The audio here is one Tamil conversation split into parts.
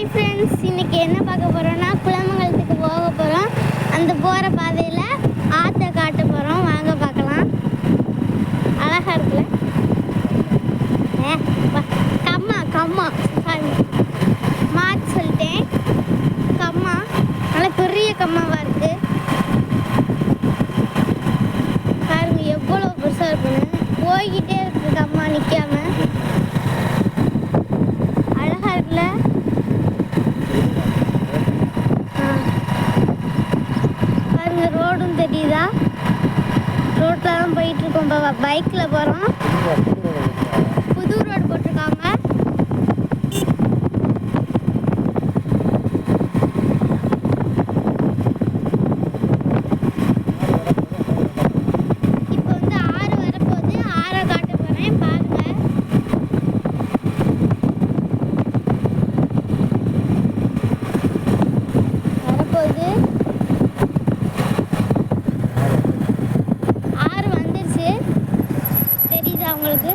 ஹாய் ஃப்ரெண்ட்ஸ், இன்னைக்கு என்ன பார்க்க போகிறோன்னா குளமங்கலத்துக்கு போக போகிறோம். அந்த போகிற பாதையில் ஆற்றை காட்ட போகிறோம். வாங்க பார்க்கலாம். அழகாக இருக்குல்ல? கம்மா கம்மா மாற்றி சொல்லிட்டேன். கம்மா நல்லா பெரிய கம்மாவாக இருக்குது. பாருங்க எவ்வளோ பெருசாக இருக்குன்னு. போய்கிட்டே இருக்குது கம்மா நிற்காம. அழகாக இருக்குல்ல? பாருங்க ரோடும் தெரியுதா? ரோட்ல தான் போயிட்டு இருக்கோம். பைக்ல போறோம். புது ரோடு போட்டிருக்காங்க. இப்போ வந்து ஆறு வரப்போகுது. ஆறை காட்ட போறேன். பாருங்க. வரப்போகுது. ஆறு வந்துருச்சு. தெரியுதா உங்களுக்கு?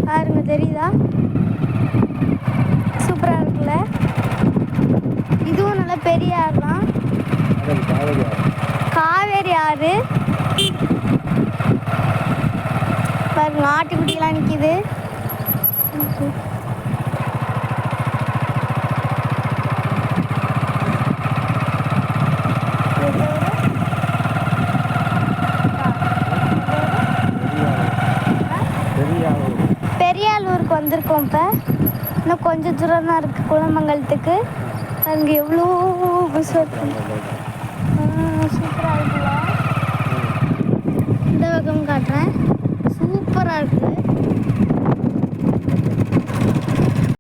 பாருங்க தெரியுதா? சூப்பரா இருக்குல்ல? இதுவும் நல்ல பெரிய ஆறு தான். காவேரி ஆறு. பாருங்க ஆட்டுக்குட்டியெல்லாம் நிற்கிது. பெரியாலூருக்கு வந்திருக்கோம். இப்போ இன்னும் கொஞ்சம் தூரம் தான் இருக்குது குளமங்கலத்துக்கு. அங்கே எவ்வளோ பஸ் சூப்பராக இருக்குல்ல? இந்த பக்கம் காட்டுறேன். சூப்பராக இருக்குது.